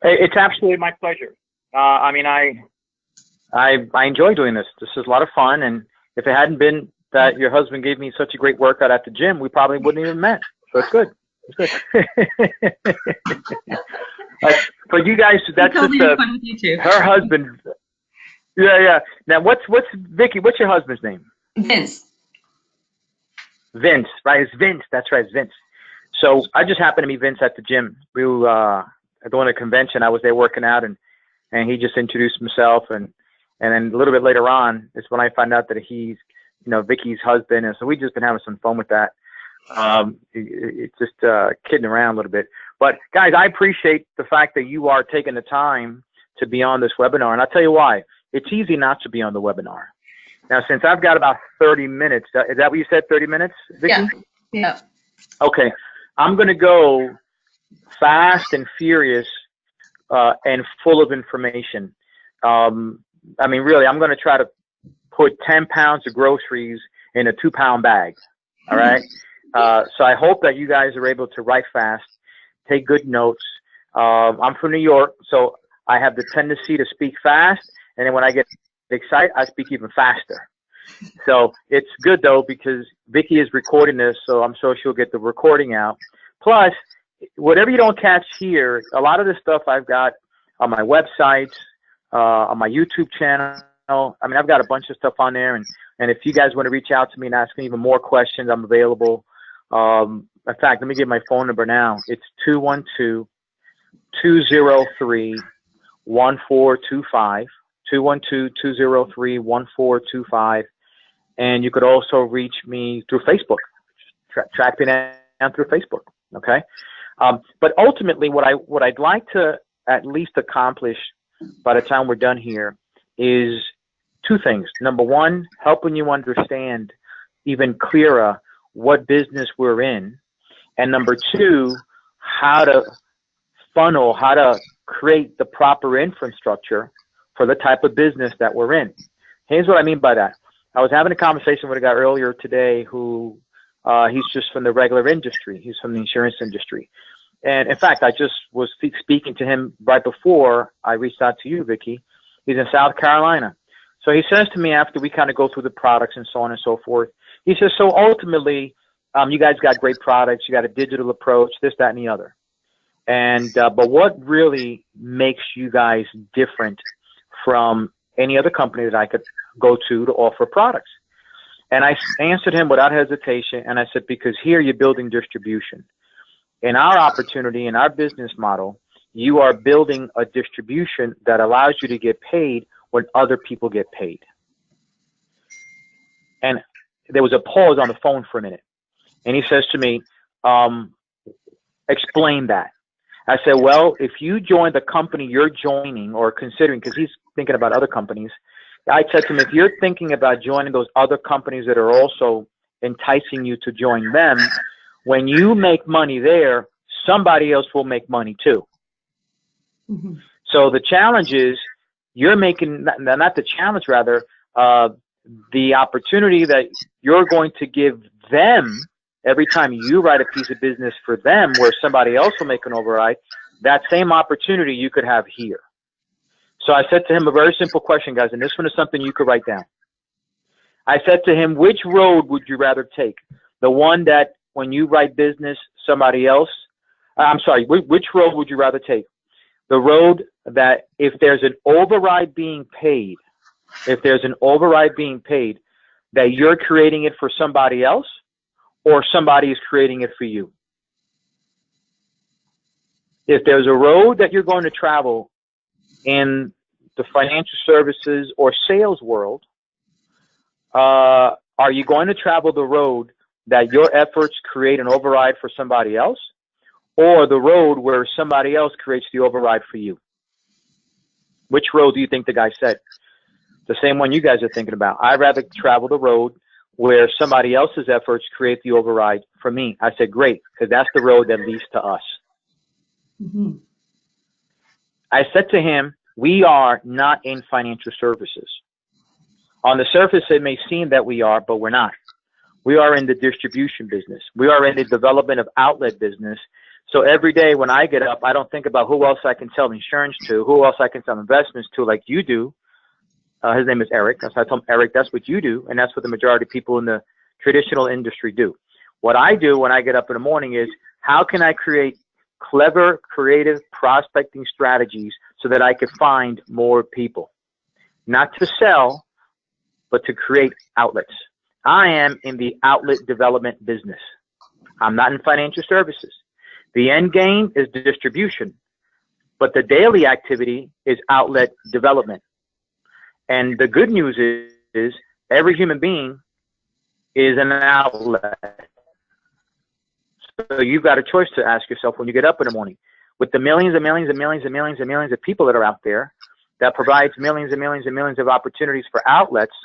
It's absolutely my pleasure. I mean, I enjoy doing this. This is a lot of fun, and if it hadn't been that your husband gave me such a great workout at the gym, we probably wouldn't even met. So it's good. It's good. For you guys, that's totally just fun with you too. her husband. Yeah, yeah. Now, what's Vicky? What's your husband's name? Vince. Vince, right? It's Vince. That's right, it's Vince. So I just happened to meet Vince at the gym. We were doing a convention. I was there working out, and he just introduced himself, and then a little bit later on is when I found out that he's, Vicky's husband, and so we just been having some fun with that. It's just kidding around a little bit. But guys, I appreciate the fact that you are taking the time to be on this webinar, and I'll tell you why. It's easy not to be on the webinar. Now, since I've got about 30 minutes, is that what you said, 30 minutes, Vicky? Yeah. Yeah. Okay. I'm going to go fast and furious and full of information. I mean, really, I'm going to try to put 10 pounds of groceries in a 2-pound bag. All right. So I hope that you guys are able to write fast, take good notes. I'm from New York, so I have the tendency to speak fast. And then when I get excited, I speak even faster. So it's good, though, because Vicky is recording this, so I'm sure she'll get the recording out. Plus, whatever you don't catch here, a lot of this stuff I've got on my websites, on my YouTube channel. I mean, I've got a bunch of stuff on there. And if you guys want to reach out to me and ask me even more questions, I'm available. In fact, let me give my phone number now. It's 212-203-1425. 212-203-1425. And you could also reach me through Facebook. Track me down through Facebook. Okay. But ultimately, what I'd like to at least accomplish by the time we're done here is two things. Number one, helping you understand even clearer what business we're in. And number two, how to funnel, how to create the proper infrastructure for the type of business that we're in. Here's what I mean by that. I was having a conversation with a guy earlier today who he's just from the regular industry. He's from the insurance industry. And in fact, I just was speaking to him right before I reached out to you, Vicky. He's in South Carolina. So he says to me after we kind of go through the products and so on and so forth, he says, so ultimately, you guys got great products. You got a digital approach, this, that, and the other. And but what really makes you guys different from any other company that I could go to offer products? And I answered him without hesitation, and I said, because here you're building distribution. In our opportunity, in our business model, you are building a distribution that allows you to get paid when other people get paid. And there was a pause on the phone for a minute. And he says to me, explain that. I said, well, if you join the company you're joining or considering, because he's thinking about other companies, I said to him, if you're thinking about joining those other companies that are also enticing you to join them, when you make money there, somebody else will make money too. Mm-hmm. So the challenge is you're making, not the challenge, rather, the opportunity that you're going to give them every time you write a piece of business for them where somebody else will make an override, that same opportunity you could have here. So I said to him a very simple question, guys, and this one is something you could write down. I said to him, which road would you rather take? The one that when you write business, somebody else, which road would you rather take? The road that if there's an override being paid, that you're creating it for somebody else, or somebody is creating it for you. If there's a road that you're going to travel in the financial services or sales world, are you going to travel the road that your efforts create an override for somebody else, or the road where somebody else creates the override for you? Which road do you think the guy said? The same one you guys are thinking about. I'd rather travel the road where somebody else's efforts create the override for me. I said, great, because that's the road that leads to us. Mm-hmm. I said to him, we are not in financial services. On the surface, it may seem that we are, but we're not. We are in the distribution business. We are in the development of outlet business So every day when I get up, I don't think about who else I can sell insurance to, who else I can sell investments to, like you do. His name is Eric. So I told him, Eric, that's what you do, and that's what the majority of people in the traditional industry do. What I do when I get up in the morning is, how can I create clever, creative prospecting strategies so that I could find more people? Not to sell, but to create outlets. I am in the outlet development business. I'm not in financial services. The end game is distribution, but the daily activity is outlet development. And the good news is every human being is an outlet. So you've got a choice to ask yourself when you get up in the morning. With the millions and millions and millions and millions and millions of people that are out there that provides millions and millions and millions of opportunities for outlets,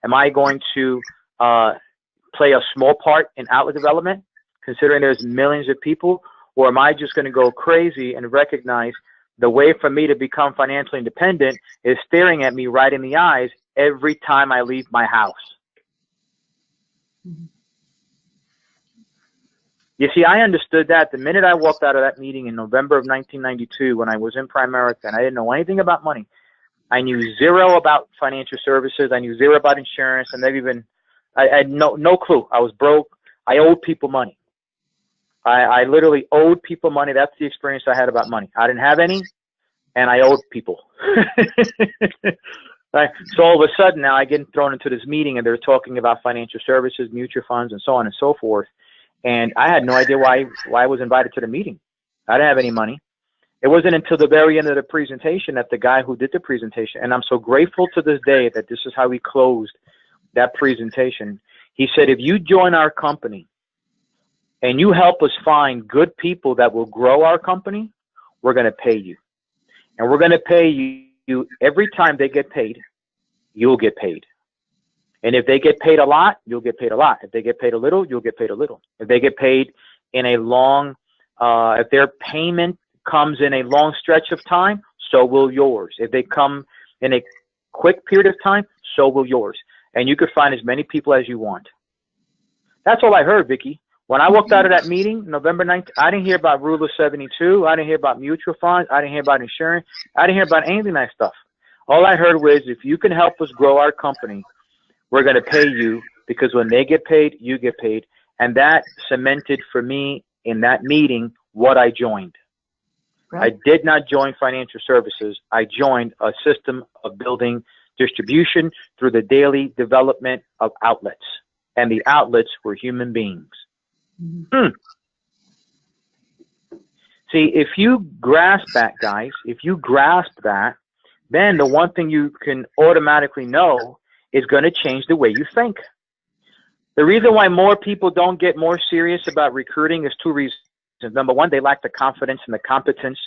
am I going to play a small part in outlet development, considering there's millions of people? Or am I just going to go crazy and recognize the way for me to become financially independent is staring at me right in the eyes every time I leave my house? Mm-hmm. You see, I understood that the minute I walked out of that meeting in November of 1992 when I was in Primerica, and I didn't know anything about money. I knew zero about financial services. I knew zero about insurance, and I had no clue. I was broke. I owed people money. I literally owed people money. That's the experience I had about money. I didn't have any, and I owed people. Right? So all of a sudden now I get thrown into this meeting, and they're talking about financial services, mutual funds, and so on and so forth. And I had no idea why I was invited to the meeting. I didn't have any money. It wasn't until the very end of the presentation that the guy who did the presentation, and I'm so grateful to this day that this is how he closed that presentation. He said, if you join our company and you help us find good people that will grow our company, we're going to pay you. And we're going to pay you every time they get paid, you'll get paid. And if they get paid a lot, you'll get paid a lot. If they get paid a little, you'll get paid a little. If they get paid in a long, if their payment comes in a long stretch of time, so will yours. If they come in a quick period of time, so will yours. And you could find as many people as you want. That's all I heard, Vicky. When I walked out of that meeting, November 9th, I didn't hear about Rule of 72. I didn't hear about mutual funds. I didn't hear about insurance. I didn't hear about any of that stuff. All I heard was, if you can help us grow our company, we're going to pay you, because when they get paid, you get paid. And that cemented for me in that meeting what I joined. Right. I did not join financial services. I joined a system of building distribution through the daily development of outlets. And the outlets were human beings. Mm-hmm. See, if you grasp that, guys, if you grasp that, then the one thing you can automatically know is going to change the way you think. The reason why more people don't get more serious about recruiting is two reasons. Number one, they lack the confidence and the competence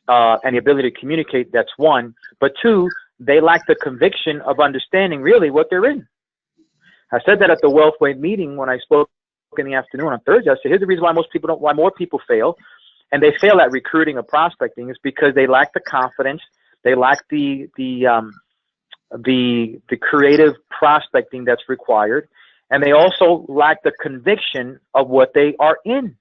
and the ability to communicate. That's one. But two, they lack the conviction of understanding really what they're in. I said that at the WealthWave meeting when I spoke in the afternoon on Thursday. I said, here's the reason why why more people fail, and they fail at recruiting or prospecting, is because they lack the confidence, they lack the creative prospecting that's required, and they also lack the conviction of what they are in.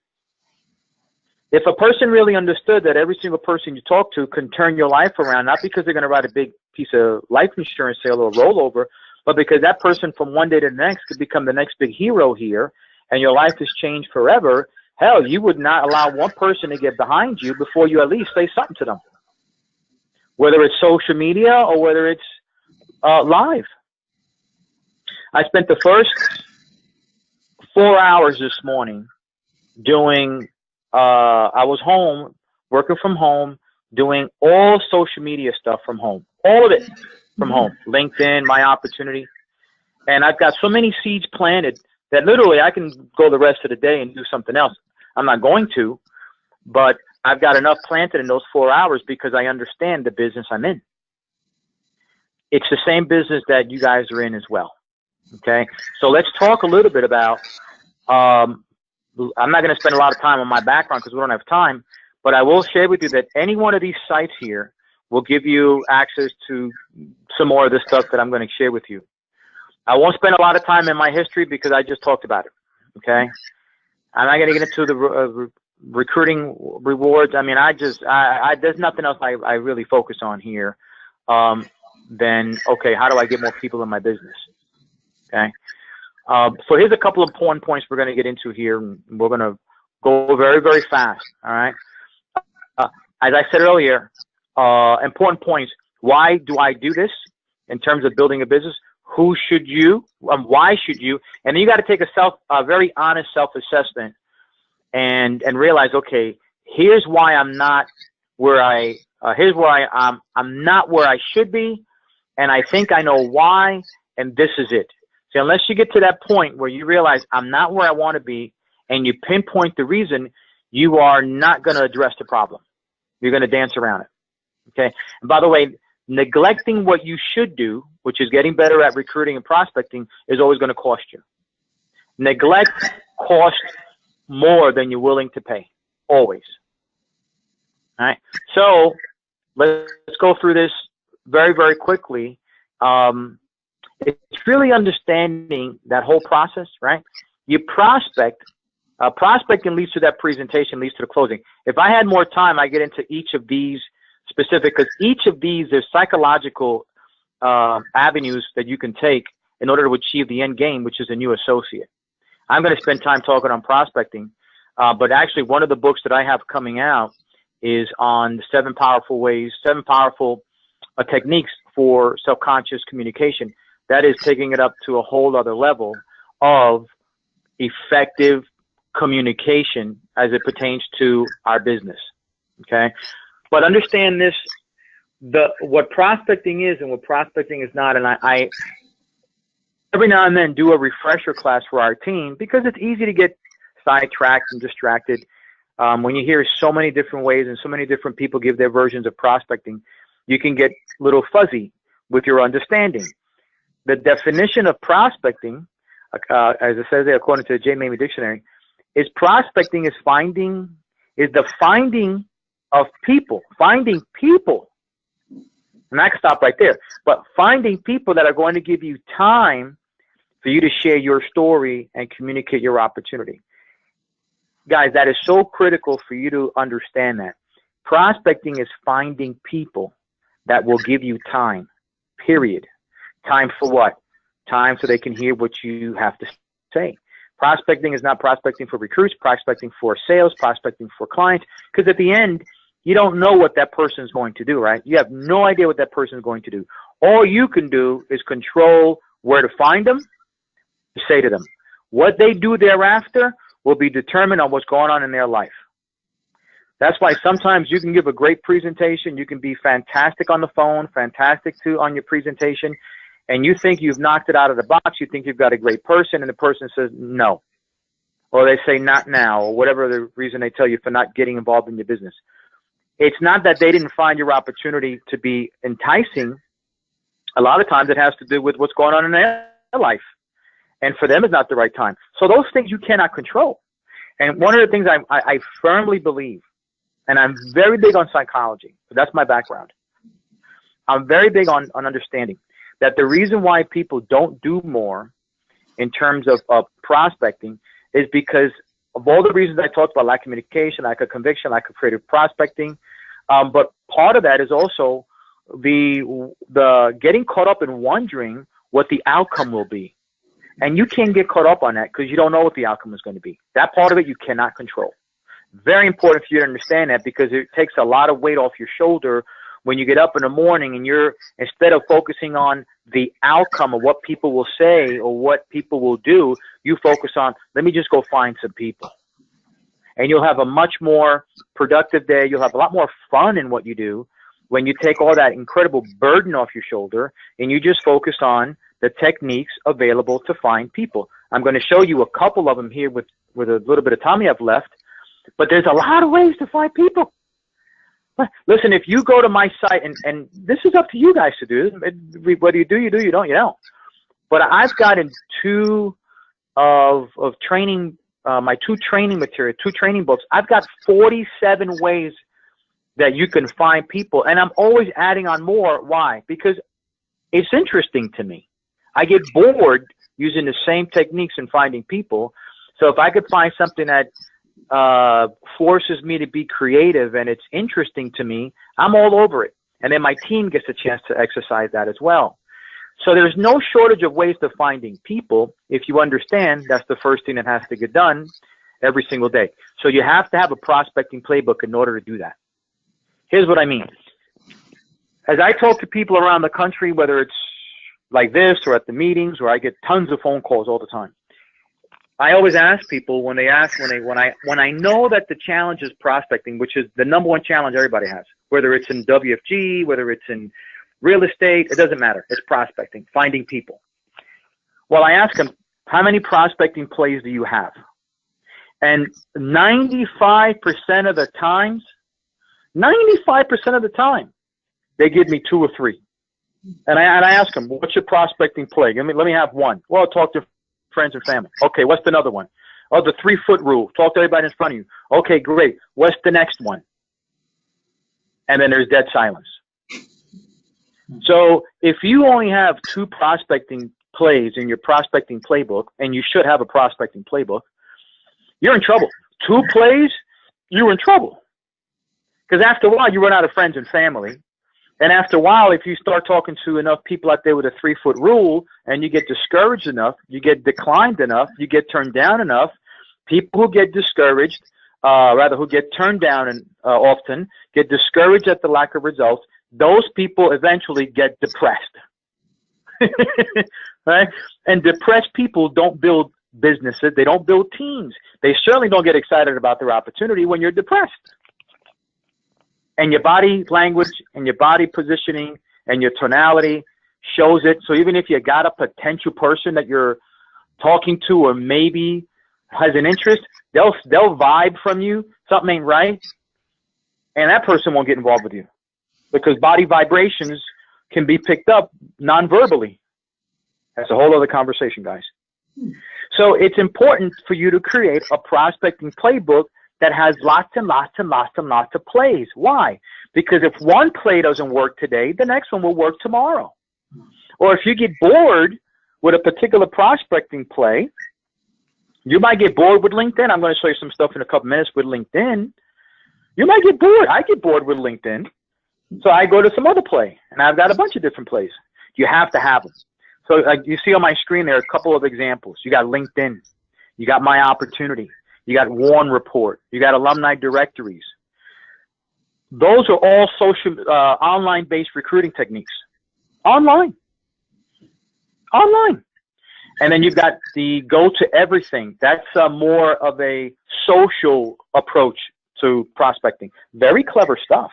If a person really understood that every single person you talk to can turn your life around, not because they're going to write a big piece of life insurance sale or rollover, but because that person from one day to the next could become the next big hero here, and your life has changed forever, hell, you would not allow one person to get behind you before you at least say something to them. Whether it's social media or whether it's live. I spent the first 4 hours this morning doing, I was home, working from home, doing all social media stuff from home. All of it from home. LinkedIn, my opportunity. And I've got so many seeds planted that literally I can go the rest of the day and do something else. I'm not going to, but I've got enough planted in those 4 hours because I understand the business I'm in. It's the same business that you guys are in as well. Okay, so let's talk a little bit about, I'm not going to spend a lot of time on my background because we don't have time, but I will share with you that any one of these sites here will give you access to some more of the stuff that I'm going to share with you. I won't spend a lot of time in my history because I just talked about it. Okay, I'm not going to get into recruiting rewards. I mean, there's nothing else I really focus on here. Then, okay, how do I get more people in my business? Okay. So here's a couple of important points we're going to get into here. We're going to go very, very fast. All right. As I said earlier, important points. Why do I do this in terms of building a business? Who should you? Why should you? And then you got to take a very honest self-assessment and realize, okay, here's why I'm not where I'm not where I should be, and I think I know why, and this is it. So unless you get to that point where you realize I'm not where I want to be, and you pinpoint the reason, you are not going to address the problem. You're going to dance around it. Okay. And by the way, neglecting what you should do, which is getting better at recruiting and prospecting, is always going to cost you. Neglect costs more than you're willing to pay. Always. All right. So let's go through this very, very quickly. It's really understanding that whole process, right? You prospect. Prospecting leads to that presentation, leads to the closing. If I had more time, I get into each of these specific, because each of these, there's psychological avenues that you can take in order to achieve the end game, which is a new associate. I'm going to spend time talking on prospecting, but actually one of the books that I have coming out is on the 7 powerful techniques for self-conscious communication. That is taking it up to a whole other level of effective communication as it pertains to our business. Okay. But understand this, what prospecting is and what prospecting is not. And I every now and then do a refresher class for our team, because it's easy to get sidetracked and distracted. When you hear so many different ways and so many different people give their versions of prospecting, you can get a little fuzzy with your understanding. The definition of prospecting, as it says there, according to the Maymi dictionary, is prospecting is the finding of people, finding people. And I can stop right there. But finding people that are going to give you time for you to share your story and communicate your opportunity. Guys, that is so critical for you to understand that. Prospecting is finding people that will give you time, period. Time for what? Time so they can hear what you have to say. Prospecting is not prospecting for recruits, prospecting for sales, prospecting for clients, because at the end, you don't know what that person is going to do, right? You have no idea what that person is going to do. All you can do is control where to find them, to say to them. What they do thereafter will be determined on what's going on in their life. That's why sometimes you can give a great presentation, you can be fantastic on the phone, fantastic on your presentation, and you think you've knocked it out of the box, you think you've got a great person, and the person says no. Or they say not now, or whatever the reason they tell you for not getting involved in your business. It's not that they didn't find your opportunity to be enticing. A lot of times it has to do with what's going on in their life. And for them, it's not the right time. So those things you cannot control. And one of the things I firmly believe, and I'm very big on psychology, so that's my background. I'm very big on understanding that the reason why people don't do more in terms of prospecting is because of all the reasons I talked about, lack of communication, lack of conviction, lack of creative prospecting. But part of that is also the getting caught up in wondering what the outcome will be. And you can't get caught up on that because you don't know what the outcome is going to be. That part of it you cannot control. Very important for you to understand that, because it takes a lot of weight off your shoulder when you get up in the morning and you're, instead of focusing on the outcome of what people will say or what people will do, you focus on, let me just go find some people. And you'll have a much more productive day. You'll have a lot more fun in what you do when you take all that incredible burden off your shoulder and you just focus on the techniques available to find people. I'm going to show you a couple of them here with a little bit of time we have left, but there's a lot of ways to find people. Listen, if you go to my site, and this is up to you guys to do, whether you do, you don't, you don't. But I've gotten two of training, my two training material, two training books. I've got 47 ways that you can find people, and I'm always adding on more. Why? Because it's interesting to me. I get bored using the same techniques and finding people. So if I could find something that forces me to be creative and it's interesting to me, I'm all over it. And then my team gets a chance to exercise that as well. So there's no shortage of ways to finding people if you understand that's the first thing that has to get done every single day. So you have to have a prospecting playbook in order to do that. Here's what I mean. As I talk to people around the country, whether it's like this or at the meetings where I get tons of phone calls all the time, I always ask people when I know that the challenge is prospecting, which is the number one challenge everybody has, whether it's in WFG, whether it's in real estate, it doesn't matter. It's prospecting, finding people. Well, I ask them, how many prospecting plays do you have? And 95% of the times, 95% of the time, they give me 2 or 3. And I ask them, what's your prospecting play? Let me have one. Well, I'll talk to friends and family. Okay, what's another one? Oh, the 3-foot rule. Talk to everybody in front of you. Okay, great. What's the next one? And then there's dead silence. So if you only have 2 prospecting plays in your prospecting playbook, and you should have a prospecting playbook, you're in trouble. 2 plays, you're in trouble. Because after a while, you run out of friends and family. And after a while, if you start talking to enough people out there with a 3-foot rule and you get discouraged enough, you get declined enough, you get turned down enough, people who get discouraged, who get turned down and often get discouraged at the lack of results, those people eventually get depressed. Right? And depressed people don't build businesses. They don't build teams. They certainly don't get excited about their opportunity when you're depressed. And your body language and your body positioning and your tonality shows it. So even if you got a potential person that you're talking to or maybe has an interest, they'll vibe from you. Something ain't right. And that person won't get involved with you because body vibrations can be picked up non-verbally. That's a whole other conversation, guys. So it's important for you to create a prospecting playbook that has lots and lots and lots and lots of plays. Why? Because if one play doesn't work today, the next one will work tomorrow. Or if you get bored with a particular prospecting play, you might get bored with LinkedIn. I'm going to show you some stuff in a couple minutes with LinkedIn. You might get bored. I get bored with LinkedIn. So I go to some other play, and I've got a bunch of different plays. You have to have them. So like you see on my screen there are a couple of examples. You got LinkedIn. You got My Opportunity. You got Warn Report. You got alumni directories. Those are all social, online-based recruiting techniques. Online. And then you've got the Go to Everything. That's more of a social approach to prospecting. Very clever stuff.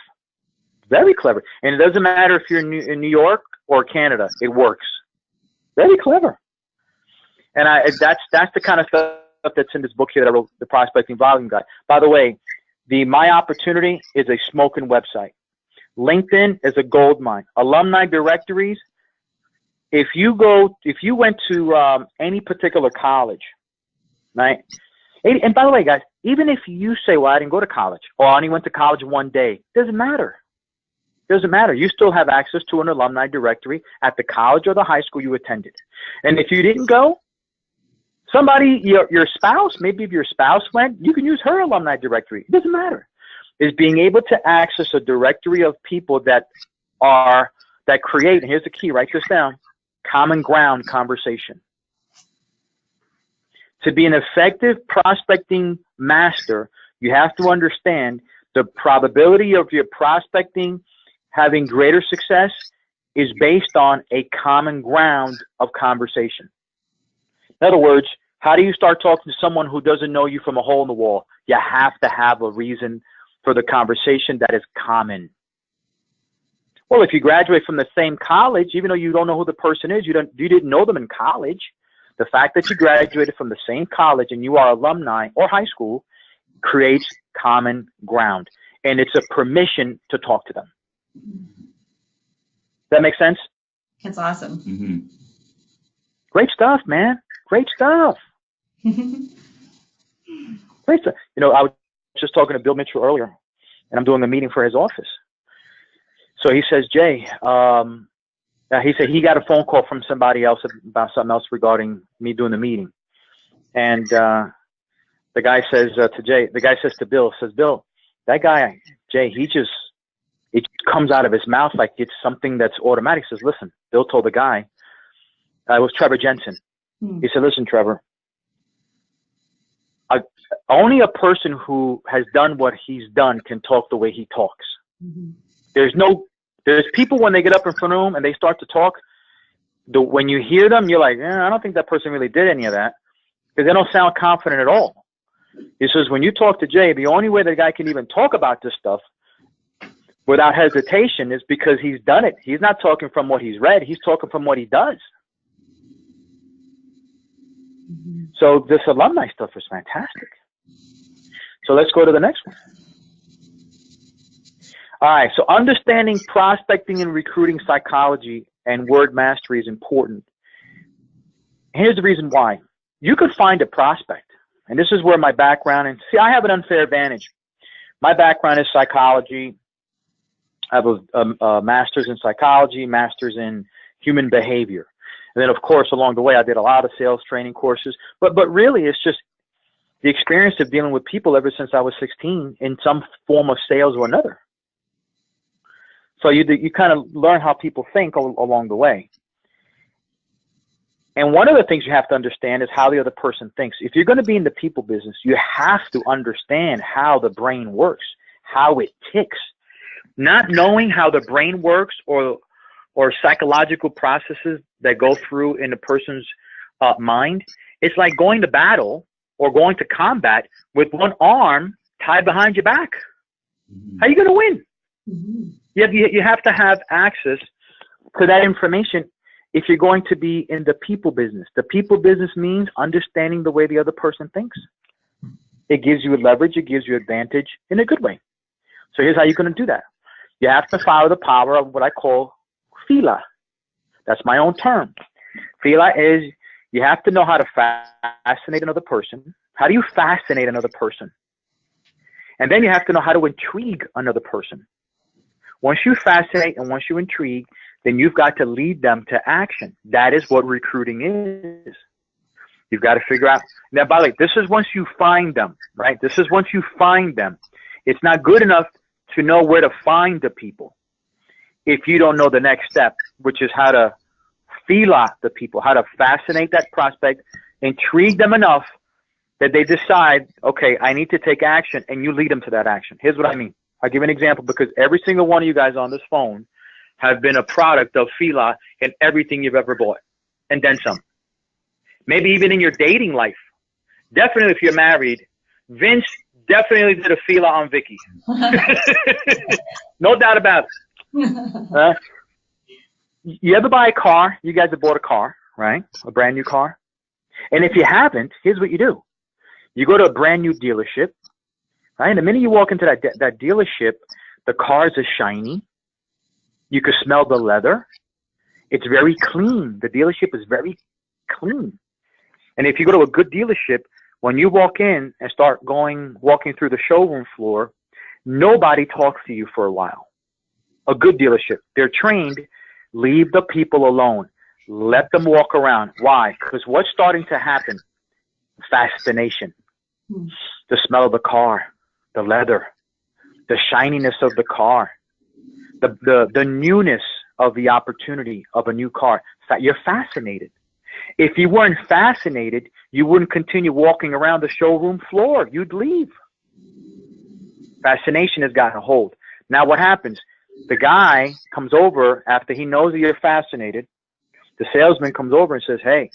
Very clever. And it doesn't matter if you're in New York or Canada. It works. Very clever. And that's the kind of stuff that's in this book here that I wrote, the Prospecting Volume Guide. By the way, the My Opportunity is a smoking website. LinkedIn is a gold mine. Alumni directories, if you went to any particular college, right? And by the way, guys, even if you say, well, I didn't go to college, or I only went to college one day, doesn't matter. Doesn't matter. You still have access to an alumni directory at the college or the high school you attended. And if you didn't go, somebody, your spouse, maybe if your spouse went, you can use her alumni directory. It doesn't matter. Is being able to access a directory of people that create, and here's the key, write this down, common ground conversation. To be an effective prospecting master, you have to understand the probability of your prospecting having greater success is based on a common ground of conversation. In other words, how do you start talking to someone who doesn't know you from a hole in the wall? You have to have a reason for the conversation that is common. Well, if you graduate from the same college, even though you don't know who the person is, you didn't know them in college, the fact that you graduated from the same college and you are alumni or high school creates common ground. And it's a permission to talk to them. That make sense? That's awesome. Mm-hmm. Great stuff, man. Great stuff. Great stuff. You know, I was just talking to Bill Mitchell earlier, and I'm doing a meeting for his office. So he says, Jay, he said he got a phone call from somebody else about something else regarding me doing the meeting. And the guy says to Jay, the guy says to Bill, Bill, that guy, Jay, it comes out of his mouth like it's something that's automatic. He says, listen, Bill told the guy, it was Trevor Jensen. He said, listen, Trevor, only a person who has done what he's done can talk the way he talks. There's people when they get up in front of him and they start to talk, when you hear them, you're like, I don't think that person really did any of that, because they don't sound confident at all. He says, when you talk to Jay, the only way the guy can even talk about this stuff without hesitation is because he's done it. He's not talking from what he's read. He's talking from what he does. So this alumni stuff is fantastic. So let's go to the next one. All right. So understanding prospecting and recruiting psychology and word mastery is important. Here's the reason why. You could find a prospect, and this is where my background, and see, I have an unfair advantage. My background is psychology. I have a master's in psychology, master's in human behavior. And then, of course, along the way, I did a lot of sales training courses. But really, it's just the experience of dealing with people ever since I was 16 in some form of sales or another. So you kind of learn how people think along the way. And one of the things you have to understand is how the other person thinks. If you're going to be in the people business, you have to understand how the brain works, how it ticks. Not knowing how the brain works or psychological processes that go through in a person's mind, it's like going to battle or going to combat with one arm tied behind your back. How are you going to win? You have to have access to that information if you're going to be in the people business. The people business means understanding the way the other person thinks. It gives you leverage. It gives you advantage in a good way. So here's how you're going to do that. You have to follow the power of what I call Fila. That's my own term. Fila is you have to know how to fascinate another person. How do you fascinate another person? And then you have to know how to intrigue another person. Once you fascinate and once you intrigue, then you've got to lead them to action. That is what recruiting is. You've got to figure out. Now, by the way, this is once you find them, right? This is once you find them. It's not good enough to know where to find the people if you don't know the next step, which is how to feel the people, how to fascinate that prospect, intrigue them enough that they decide, okay, I need to take action, and you lead them to that action. Here's what I mean. I'll give you an example, because every single one of you guys on this phone have been a product of Fila in everything you've ever bought, and then some. Maybe even in your dating life. Definitely if you're married, Vince definitely did a Fila on Vicky. No doubt about it. You ever buy a car? You guys have bought a car, right? A brand new car. And if you haven't, here's what you do. You go to a brand new dealership, right? And the minute you walk into that dealership, the cars are shiny. You can smell the leather. It's very clean. The dealership is very clean. And if you go to a good dealership, when you walk in and start walking through the showroom floor, nobody talks to you for a while. A good dealership, they're trained. Leave the people alone. Let them walk around. Why? Because what's starting to happen? Fascination. The smell of the car, the leather, the shininess of the car, the newness of the opportunity of a new car. You're fascinated. If you weren't fascinated, you wouldn't continue walking around the showroom floor. You'd leave. Fascination has gotten a hold. Now what happens? The guy comes over after he knows that you're fascinated. The salesman comes over and says, hey,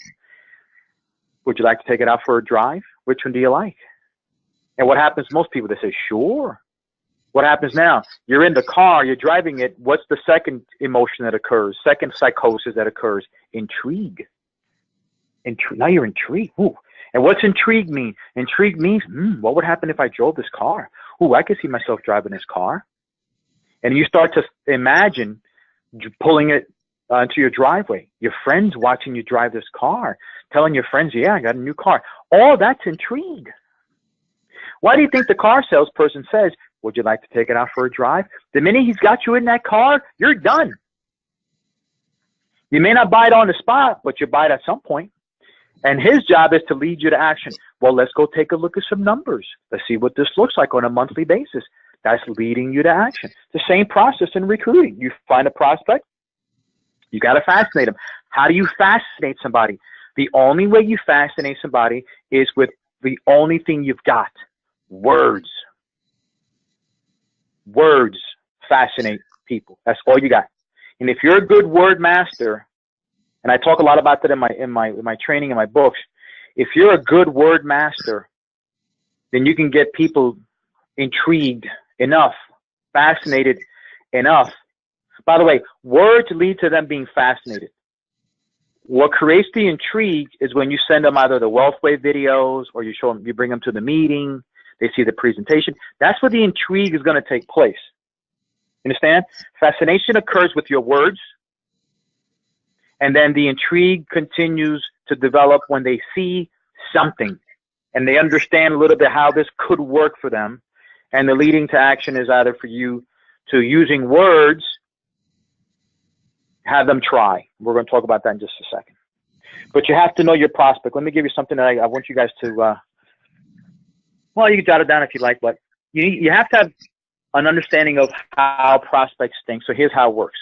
would you like to take it out for a drive? Which one do you like? And what happens to most people? They say, sure. What happens now? You're in the car, you're driving it. What's the second emotion that occurs? Second psychosis that occurs? Intrigue. Now you're intrigued. Ooh. And what's intrigue mean? Intrigue means, what would happen if I drove this car? Ooh, I could see myself driving this car. And you start to imagine pulling it into your driveway. Your friends watching you drive this car, telling your friends, yeah, I got a new car. All that's intrigue. Why do you think the car salesperson says, would you like to take it out for a drive? The minute he's got you in that car, you're done. You may not buy it on the spot, but you buy it at some point. And his job is to lead you to action. Well, let's go take a look at some numbers. Let's see what this looks like on a monthly basis. That's leading you to action. The same process in recruiting. You find a prospect, you got to fascinate them. How do you fascinate somebody? The only way you fascinate somebody is with the only thing you've got: words. Words fascinate people. That's all you got. And if you're a good word master, and I talk a lot about that in my training and my books, if you're a good word master, then you can get people intrigued enough, fascinated enough. By the way, words lead to them being fascinated. What creates the intrigue is when you send them either the Wealth Wave videos, or you show them, you bring them to the meeting, they see the presentation. That's where the intrigue is going to take place. Understand? Fascination occurs with your words, and then the intrigue continues to develop when they see something and they understand a little bit how this could work for them. And the leading to action is either for you to, using words, have them try. We're going to talk about that in just a second. But you have to know your prospect. Let me give you something that I want you guys to, well, you can jot it down if you like, but you have to have an understanding of how prospects think. So here's how it works.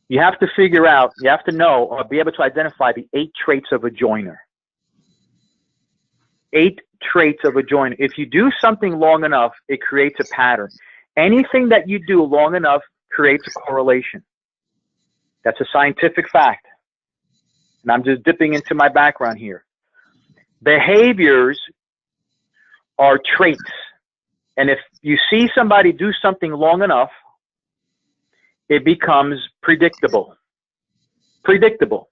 You have to figure out, you have to know or be able to identify the 8 traits of a joiner. 8 traits of a joiner. If you do something long enough, it creates a pattern. Anything that you do long enough creates a correlation. That's a scientific fact. And I'm just dipping into my background here. Behaviors are traits. And if you see somebody do something long enough, it becomes predictable. Predictable.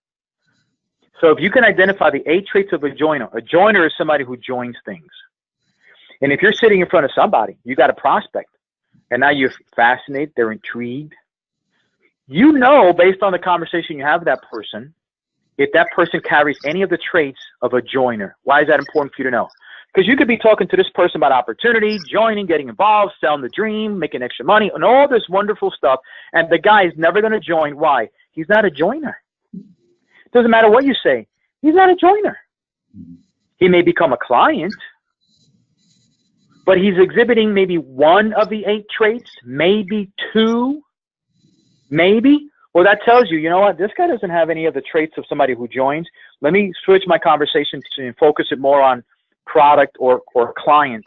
So if you can identify the 8 traits of a joiner is somebody who joins things. And if you're sitting in front of somebody, you got a prospect, and now you're fascinated, they're intrigued. You know, based on the conversation you have with that person, if that person carries any of the traits of a joiner. Why is that important for you to know? Because you could be talking to this person about opportunity, joining, getting involved, selling the dream, making extra money, and all this wonderful stuff, and the guy is never going to join. Why? He's not a joiner. Doesn't matter what you say. He's not a joiner. He may become a client, but he's exhibiting maybe 1 of the 8 traits, maybe 2, maybe. Well, that tells you, you know what, this guy doesn't have any of the traits of somebody who joins. Let me switch my conversation to focus it more on product or client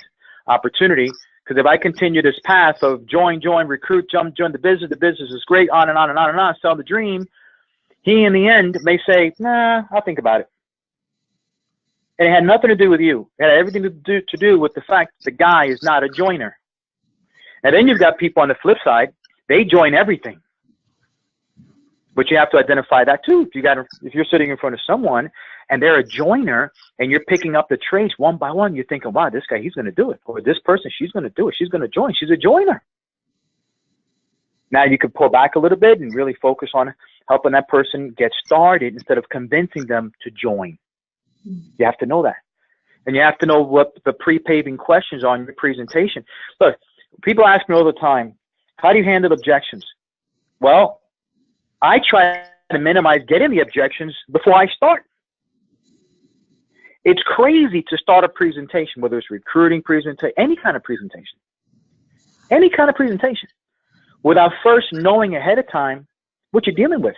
opportunity. Because if I continue this path of join, recruit, join the business is great, on and on and on and on, sell the dream, he in the end may say, nah, I'll think about it. And it had nothing to do with you. It had everything to do with the fact that the guy is not a joiner. And then you've got people on the flip side, they join everything. But you have to identify that too. If you're sitting in front of someone and they're a joiner and you're picking up the traits one by one, you're thinking, wow, this guy, he's going to do it. Or this person, she's going to do it. She's going to join. She's a joiner. Now you can pull back a little bit and really focus on helping that person get started instead of convincing them to join. You have to know that. And you have to know what the pre-paving questions are on your presentation. Look, people ask me all the time, how do you handle objections? Well, I try to minimize getting the objections before I start. It's crazy to start a presentation, whether it's recruiting presentation, any kind of presentation, without first knowing ahead of time what you're dealing with.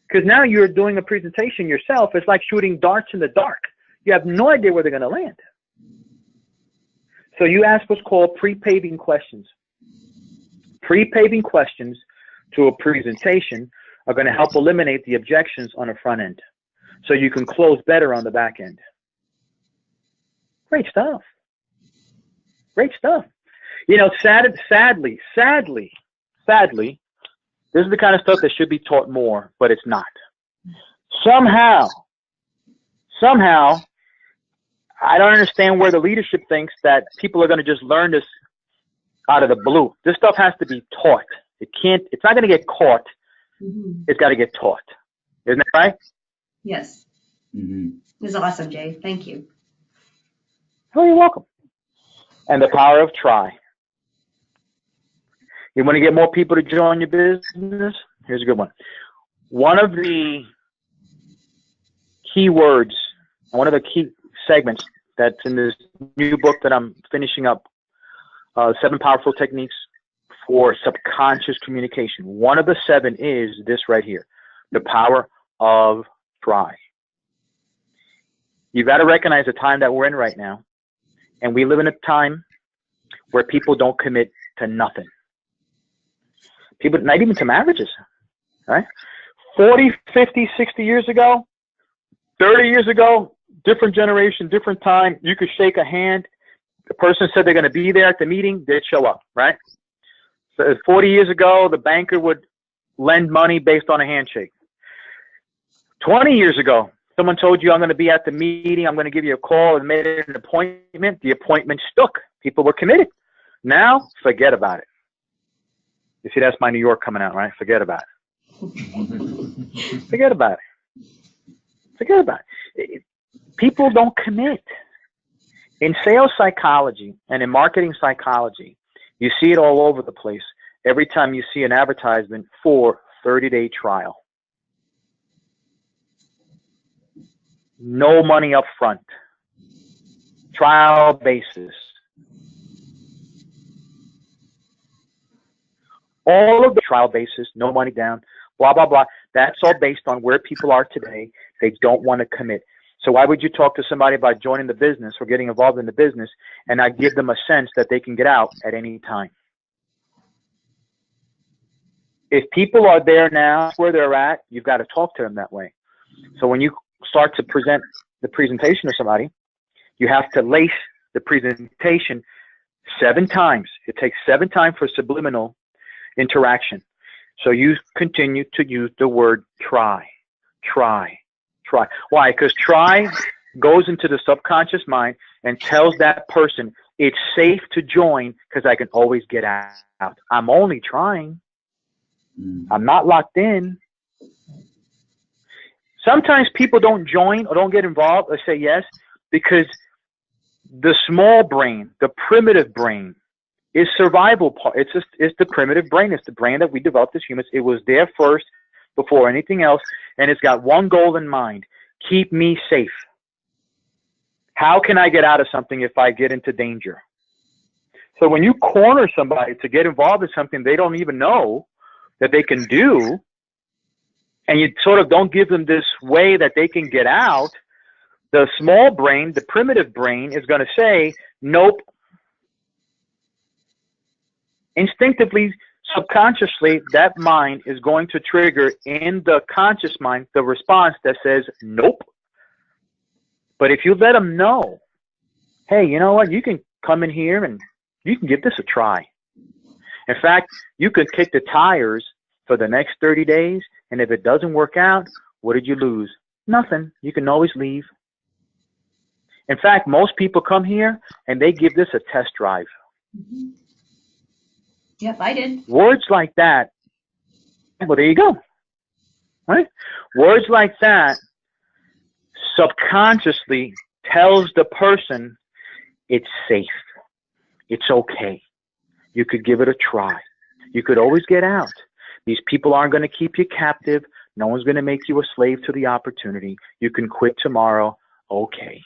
Because now you're doing a presentation yourself. It's like shooting darts in the dark. You have no idea where they're going to land. So you ask what's called pre-paving questions. Pre-paving questions to a presentation are going to help eliminate the objections on the front end, so you can close better on the back end. Great stuff. Great stuff. You know, sadly, this is the kind of stuff that should be taught more, but it's not. Somehow, I don't understand where the leadership thinks that people are going to just learn this out of the blue. This stuff has to be taught. It's not going to get caught. Mm-hmm. It's got to get taught. Isn't that right? Yes. Mm-hmm. This is awesome, Jay. Thank you. Oh, you're welcome. And the power of try. You want to get more people to join your business? Here's a good one. One of the keywords, one of the key segments that's in this new book that I'm finishing up, 7 Powerful Techniques for Subconscious Communication. One of the 7 is this right here, the power of try. You've got to recognize the time that we're in right now, and we live in a time where people don't commit to nothing. People, not even to marriages, right? 40, 50, 60 years ago, 30 years ago, different generation, different time, you could shake a hand. The person said they're going to be there at the meeting, they'd show up, right? So 40 years ago, the banker would lend money based on a handshake. 20 years ago, someone told you, I'm going to be at the meeting, I'm going to give you a call, and made an appointment. The appointment stuck. People were committed. Now, forget about it. You see, that's my New York coming out, right? Forget about it. Forget about it. Forget about it. People don't commit. In sales psychology and in marketing psychology, you see it all over the place. Every time you see an advertisement for 30-day trial. No money up front. Trial basis. All of the trial basis, no money down, blah, blah, blah. That's all based on where people are today. They don't want to commit. So why would you talk to somebody about joining the business or getting involved in the business and not give them a sense that they can get out at any time? If people are there now where they're at, you've got to talk to them that way. So when you start to present the presentation to somebody, you have to lace the presentation 7 times. It takes 7 times for subliminal interaction. So you continue to use the word try, try, try. Why? Because try goes into the subconscious mind and tells that person it's safe to join because I can always get out. I'm only trying. I'm not locked in. Sometimes people don't join or don't get involved or say yes because the small brain, the primitive brain, is survival part. It's the primitive brain. It's the brain that we developed as humans. It was there first before anything else, and it's got one goal in mind: keep me safe. How can I get out of something if I get into danger? So when you corner somebody to get involved in something they don't even know that they can do, and you sort of don't give them this way that they can get out, the small brain, the primitive brain, is going to say, nope. Instinctively, subconsciously, that mind is going to trigger in the conscious mind the response that says, nope. But if you let them know, hey, you know what, you can come in here and you can give this a try. In fact, you could kick the tires for the next 30 days, and if it doesn't work out, what did you lose? Nothing. You can always leave. In fact, most people come here and they give this a test drive. Mm-hmm. Yep, I did. Words like that, well, there you go. Right? Words like that subconsciously tells the person it's safe. It's okay. You could give it a try. You could always get out. These people aren't going to keep you captive. No one's going to make you a slave to the opportunity. You can quit tomorrow. Okay.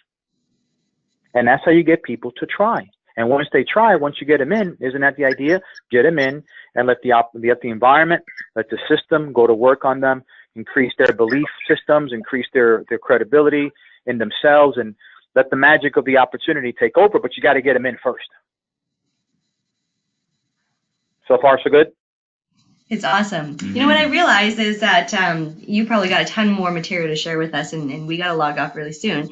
And that's how you get people to try. And once they try, once you get them in, isn't that the idea? Get them in and let the environment, let the system go to work on them, increase their belief systems, increase their credibility in themselves, and let the magic of the opportunity take over. But you got to get them in first. So far, so good? It's awesome. You know what I realized is that you probably got a ton more material to share with us, and we got to log off really soon.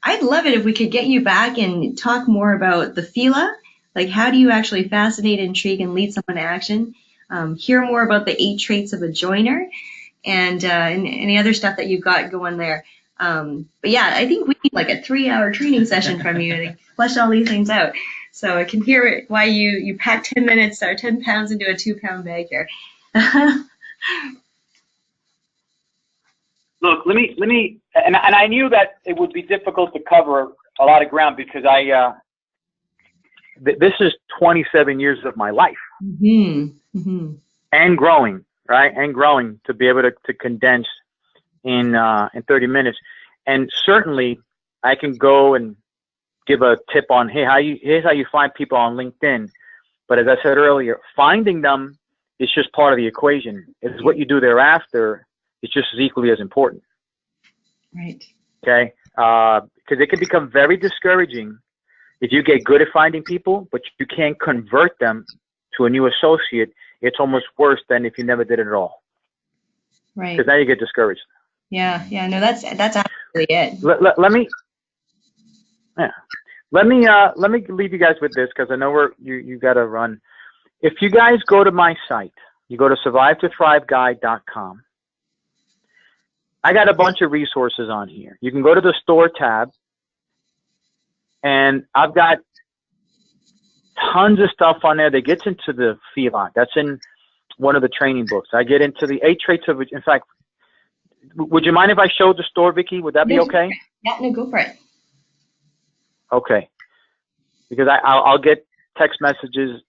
I'd love it if we could get you back and talk more about the FILA, like how do you actually fascinate, intrigue, and lead someone to action. Hear more about the 8 traits of a joiner, and any other stuff that you've got going there. But yeah, I think we need like a 3-hour training session from you to flesh all these things out. So I can hear why you pack 10 minutes or 10 pounds into a 2-pound bag here. Look, let me, and I knew that it would be difficult to cover a lot of ground because this is 27 years of my life, and growing, right? And growing to be able to condense in 30 minutes. And certainly I can go and give a tip on, hey, here's how you find people on LinkedIn. But as I said earlier, finding them is just part of the equation. It's what you do thereafter is just as equally as important. Right. Okay. Because it can become very discouraging if you get good at finding people, but you can't convert them to a new associate. It's almost worse than if you never did it at all. Right. Because now you get discouraged. Yeah. Yeah. No, that's absolutely it. Let me leave you guys with this, because I know you got to run. If you guys go to my site, you go to survivetothriveguide.com. I got a bunch of resources on here. You can go to the store tab, and I've got tons of stuff on there that gets into the feedlot. That's in one of the training books. I get into the 8 traits of, in fact, would you mind if I showed the store, Vicki? Would that be okay? Yeah, no, go for it. Okay. Because I'll get text messages,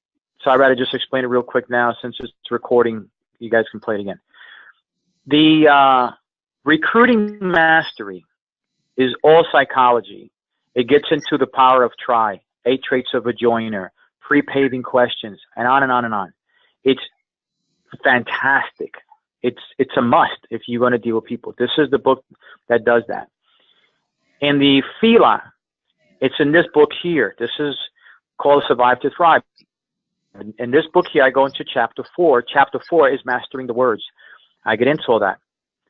so I'd rather just explain it real quick now since it's recording. You guys can play it again. The recruiting mastery is all psychology. It gets into the power of try, 8 traits of a joiner, pre-paving questions, and on and on and on. It's fantastic. It's a must if you're going to deal with people. This is the book that does that. And the FILA, it's in this book here. This is called Survive to Thrive. In this book here, I go into chapter 4. Chapter 4 is mastering the words. I get into all that.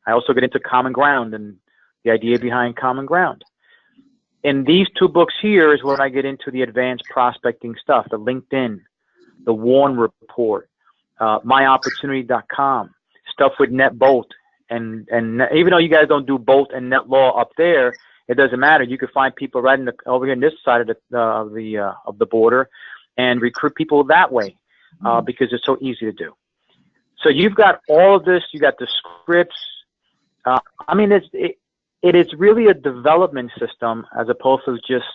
I also get into common ground and the idea behind common ground. In these 2 books here is where I get into the advanced prospecting stuff, the LinkedIn, the Warn Report, myopportunity.com, stuff with NetBolt. And even though you guys don't do Bolt and NetLaw up there, it doesn't matter. You can find people right over here on this side of the border and recruit people that way because it's so easy to do. So you've got all of this. You got the scripts. I mean, it is really a development system as opposed to just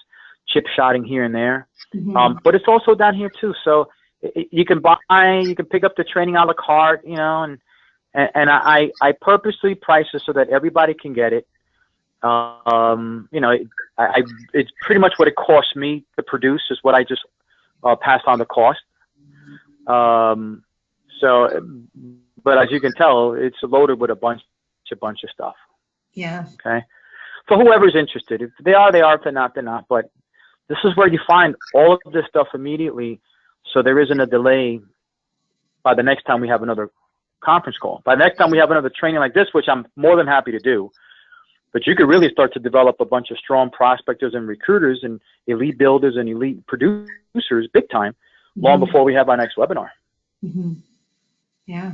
chip shotting here and there. But it's also down here too. So you can pick up the training a la carte, you know, and I purposely price it so that everybody can get it. You know, it's pretty much what it costs me to produce is what I just passed on the cost. So, but as you can tell, it's loaded with a bunch of stuff. Yeah. Okay. For whoever's interested, if they are, they are. If they're not, they're not. But this is where you find all of this stuff immediately, so there isn't a delay by the next time we have another conference call. By the next time we have another training like this, which I'm more than happy to do. But you could really start to develop a bunch of strong prospectors and recruiters and elite builders and elite producers big time long before we have our next webinar. Yeah.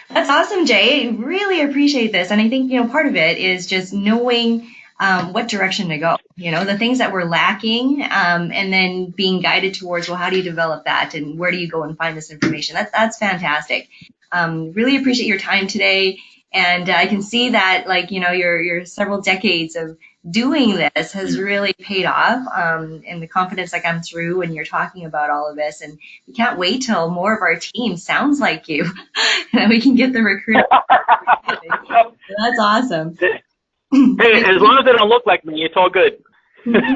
That's awesome, Jay. I really appreciate this. And I think, you know, part of it is just knowing what direction to go, you know, the things that we're lacking, and then being guided towards, well, how do you develop that and where do you go and find this information? That's fantastic. Really appreciate your time today. And I can see that, like, you know, your several decades of doing this has really paid off, and the confidence that comes through when you're talking about all of this. And we can't wait till more of our team sounds like you, and we can get the recruiting. That's awesome. Hey, as long as they don't look like me, it's all good. Yeah.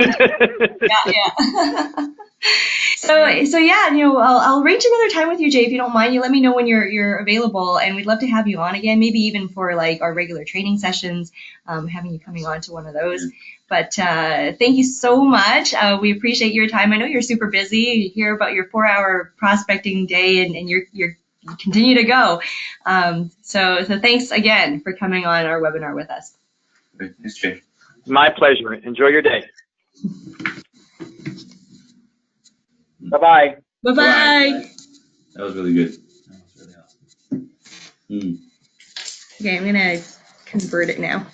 So yeah, you know, I'll arrange another time with you, Jay, if you don't mind. You let me know when you're available, and we'd love to have you on again, maybe even for like our regular training sessions, having you coming on to one of those. But thank you so much. We appreciate your time. I know you're super busy. You hear about your 4-hour prospecting day, and you continue to go. So thanks again for coming on our webinar with us. Thanks, Jay. My pleasure. Enjoy your day. Bye-bye. Bye-bye. That was really good. That was really awesome. Okay, I'm going to convert it now.